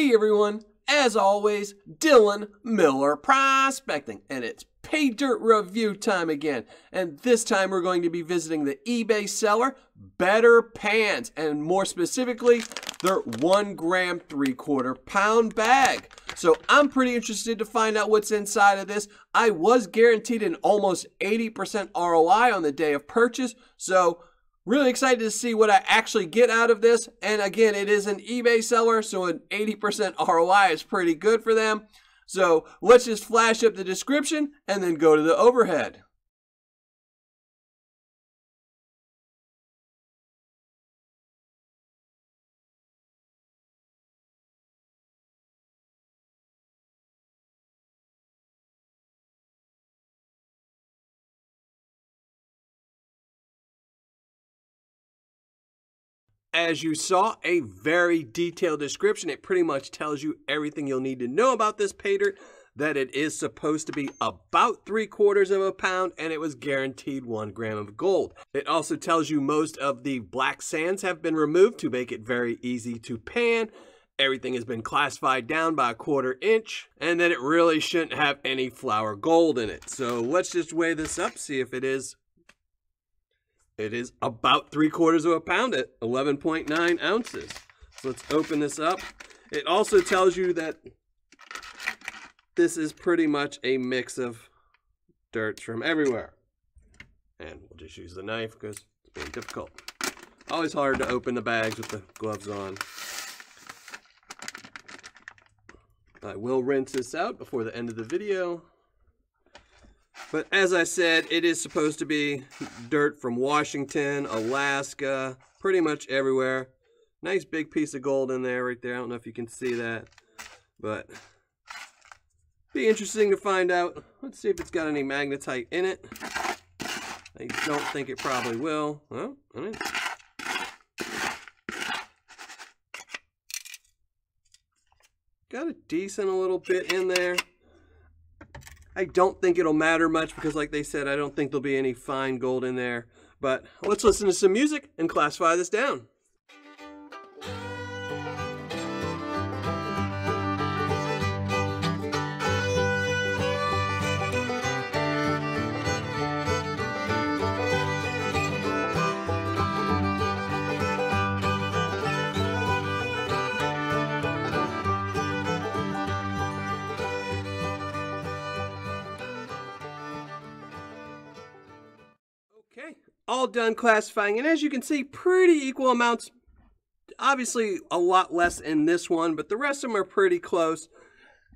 Hey everyone, as always, Dylan Miller Prospecting, and it's Paydirt review time again. And this time we're going to be visiting the eBay seller, BetterPans, and more specifically, their 1 gram 3/4 pound bag. So I'm pretty interested to find out what's inside of this. I was guaranteed an almost 80% ROI on the day of purchase, so really excited to see what I actually get out of this. And again, it is an eBay seller, so an 80% ROI is pretty good for them. So let's just flash up the description and then go to the overhead. As you saw, a very detailed description. It pretty much tells you everything you'll need to know about this Paydirt, that it is supposed to be about 3/4 pound and it was guaranteed 1 gram of gold. It also tells you most of the black sands have been removed to make it very easy to pan. Everything has been classified down by 1/4 inch, and that it really shouldn't have any flour gold in it. So let's just weigh this up, see if it is. It is about 3/4 pound at 11.9 ounces. So let's open this up. It also tells you that this is pretty much a mix of dirts from everywhere. And we'll just use the knife because it's being difficult. Always hard to open the bags with the gloves on. I will rinse this out before the end of the video. But as I said, it is supposed to be dirt from Washington, Alaska, pretty much everywhere. Nice big piece of gold in there right there. I don't know if you can see that, but be interesting to find out. Let's see if it's got any magnetite in it. I don't think it probably will. Well, I mean, got a decent little bit in there. I don't think it'll matter much because, like they said, I don't think there'll be any fine gold in there. But let's listen to some music and classify this down. Okay, all done classifying, and as you can see, pretty equal amounts. Obviously a lot less in this one, but the rest of them are pretty close.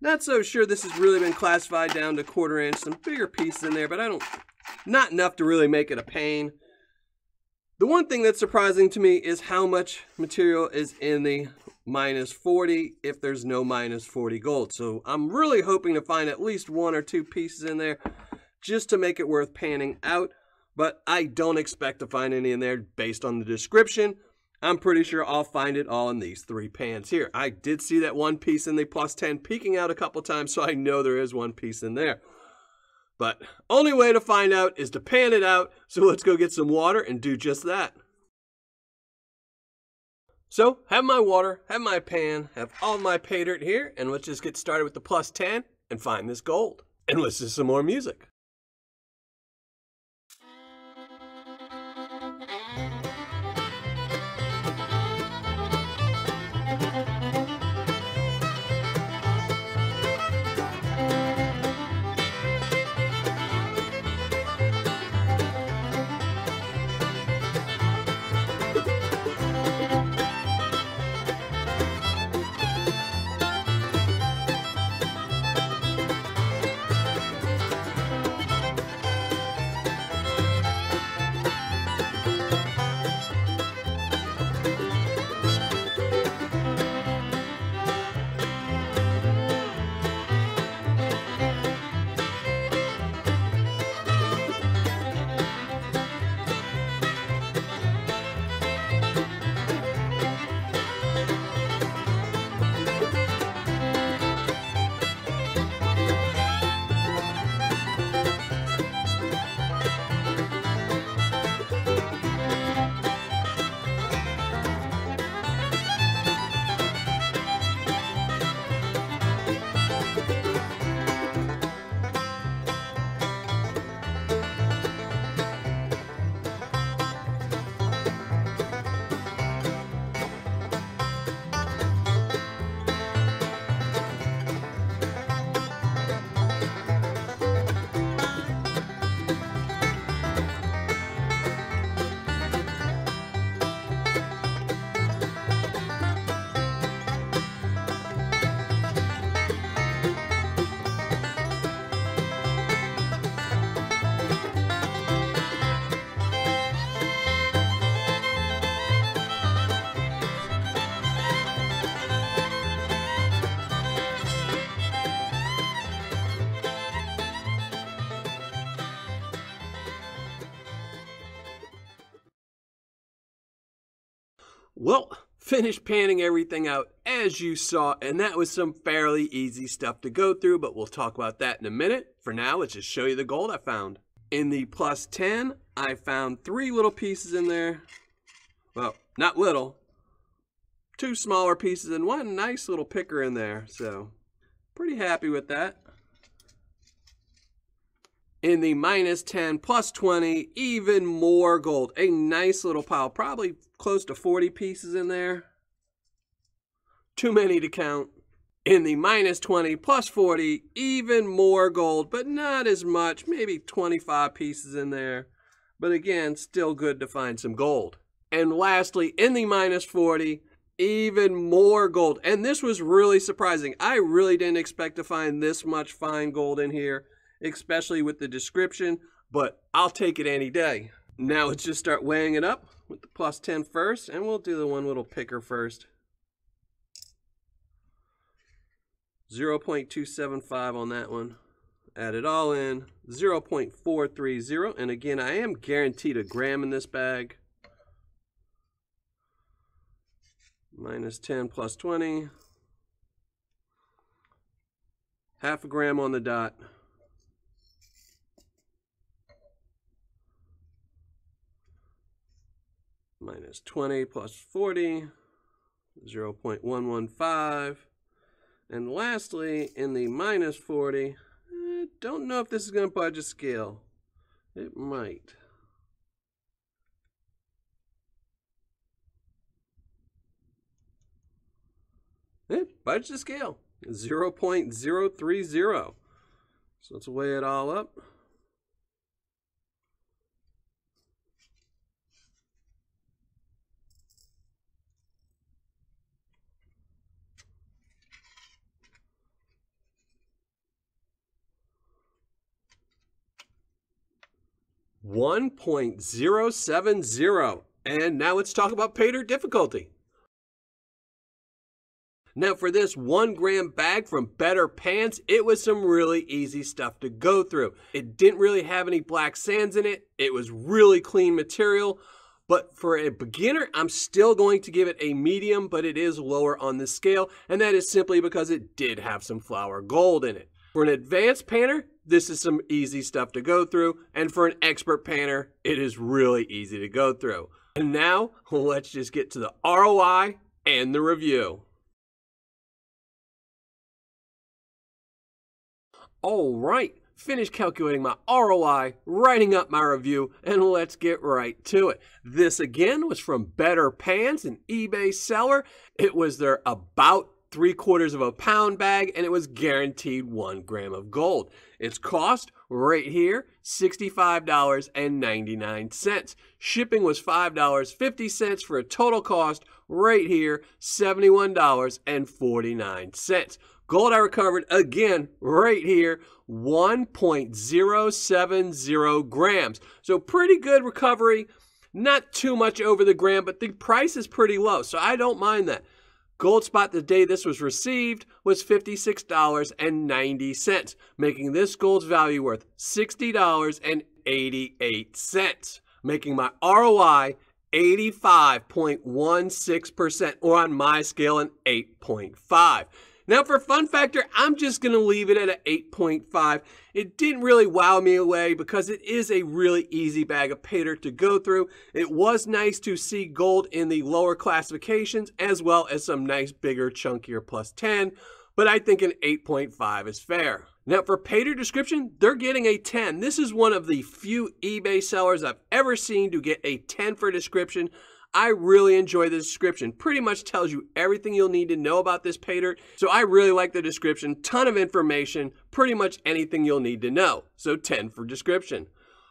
Not so sure this has really been classified down to 1/4 inch. Some bigger pieces in there, but not enough to really make it a pain. The one thing that's surprising to me is how much material is in the -40 if there's no -40 gold. So I'm really hoping to find at least 1 or 2 pieces in there just to make it worth panning out. But I don't expect to find any in there based on the description. I'm pretty sure I'll find it all in these 3 pans here. I did see that 1 piece in the +10 peeking out a couple times, so I know there is 1 piece in there. But only way to find out is to pan it out, so let's go get some water and do just that. So, have my water, have my pan, have all my Paydirt here, and let's just get started with the +10 and find this gold. And listen to some more music. Well, finished panning everything out as you saw, and that was some fairly easy stuff to go through, but we'll talk about that in a minute. For now, let's just show you the gold I found. In the plus 10, I found 3 little pieces in there. Well, not little. 2 smaller pieces and 1 nice little picker in there, so pretty happy with that. In the minus 10, plus 20, even more gold. A nice little pile, probably close to 40 pieces in there. Too many to count. In the minus 20, plus 40, even more gold, but not as much, maybe 25 pieces in there. But again, still good to find some gold. And lastly, in the minus 40, even more gold. And this was really surprising. I really didn't expect to find this much fine gold in here, especially with the description, but I'll take it any day. Now let's just start weighing it up with the plus 10 first, and we'll do the 1 little picker first. 0.275 on that one. Add it all in, 0.430, and again, I am guaranteed a gram in this bag. Minus 10 plus 20. Half a gram on the dot. Minus 20 plus 40, 0.115. And lastly, in the minus 40, don't know if this is going to budge a scale. It might. It budged the scale, 0.030. So let's weigh it all up. $1.070. And now let's talk about Paydirt difficulty. Now for this 1 gram bag from BetterPans, it was some really easy stuff to go through. It didn't really have any black sands in it. It was really clean material. But for a beginner, I'm still going to give it a medium, but it is lower on the scale. And that is simply because it did have some flour gold in it. For an advanced panner, this is some easy stuff to go through. And for an expert panner, it is really easy to go through. And now, let's just get to the ROI and the review. All right, finished calculating my ROI, writing up my review, and let's get right to it. This again was from BetterPans, an eBay seller. It was their about 3/4 pound bag, and it was guaranteed 1 gram of gold. Its cost right here, $65.99. Shipping was $5.50 for a total cost right here, $71.49. Gold I recovered again right here, 1.070 grams. So pretty good recovery, not too much over the gram, but the price is pretty low, so I don't mind that. Gold spot the day this was received was $56.90, making this gold's value worth $60.88, making my ROI 85.16%, or on my scale, an 8.5. Now for fun factor, I'm just going to leave it at an 8.5. It didn't really wow me away because it is a really easy bag of Paydirt to go through. It was nice to see gold in the lower classifications as well as some nice bigger chunkier plus 10, but I think an 8.5 is fair. Now for Paydirt description, they're getting a 10. This is one of the few eBay sellers I've ever seen to get a 10 for description. I really enjoy the description. Pretty much tells you everything you'll need to know about this Paydirt. So I really like the description. Ton of information. Pretty much anything you'll need to know. So 10 for description.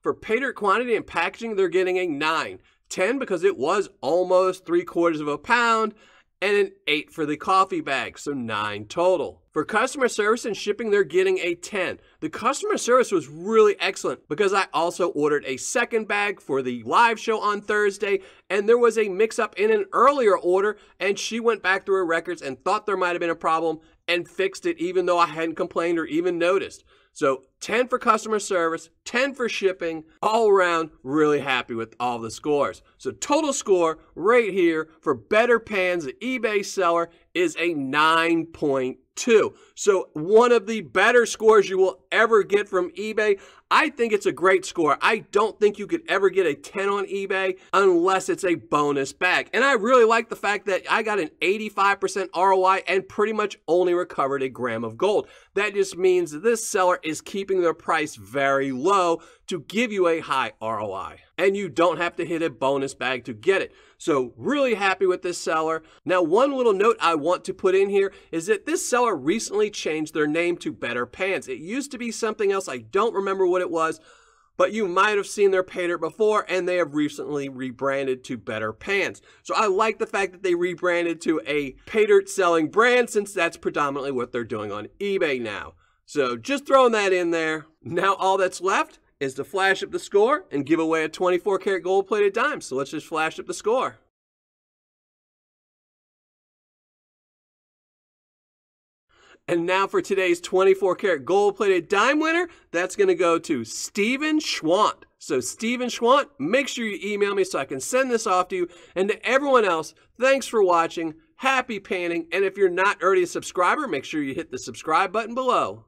For Paydirt quantity and packaging, they're getting a 9. 10 because it was almost 3/4 pound. And an 8 for the coffee bag. So 9 total. For customer service and shipping, they're getting a 10. The customer service was really excellent because I also ordered a second bag for the live show on Thursday, and there was a mix-up in an earlier order, and she went back through her records and thought there might have been a problem and fixed it even though I hadn't complained or even noticed. So 10 for customer service, 10 for shipping, all around really happy with all the scores. So total score right here for BetterPans, the eBay seller, is a 9.2. So one of the better scores you will ever get from eBay. I think it's a great score. I don't think you could ever get a 10 on eBay unless it's a bonus bag. And I really like the fact that I got an 85% ROI and pretty much only recovered a gram of gold. That just means this seller is keeping their price very low to give you a high ROI. And you don't have to hit a bonus bag to get it. So really happy with this seller. Now, one little note I want to put in here is that this seller recently changed their name to BetterPans. It used to be something else. I don't remember what it was, but you might have seen their Paydirt before, and they have recently rebranded to BetterPans. So I like the fact that they rebranded to a Paydirt selling brand, since that's predominantly what they're doing on eBay now. So just throwing that in there. Now all that's left is to flash up the score and give away a 24 karat gold plated dime. So let's just flash up the score. And now for today's 24 karat gold plated dime winner, that's going to go to Steven Schwant. So Steven Schwant, make sure you email me so I can send this off to you. And to everyone else, thanks for watching. Happy painting. And if you're not already a subscriber, make sure you hit the subscribe button below.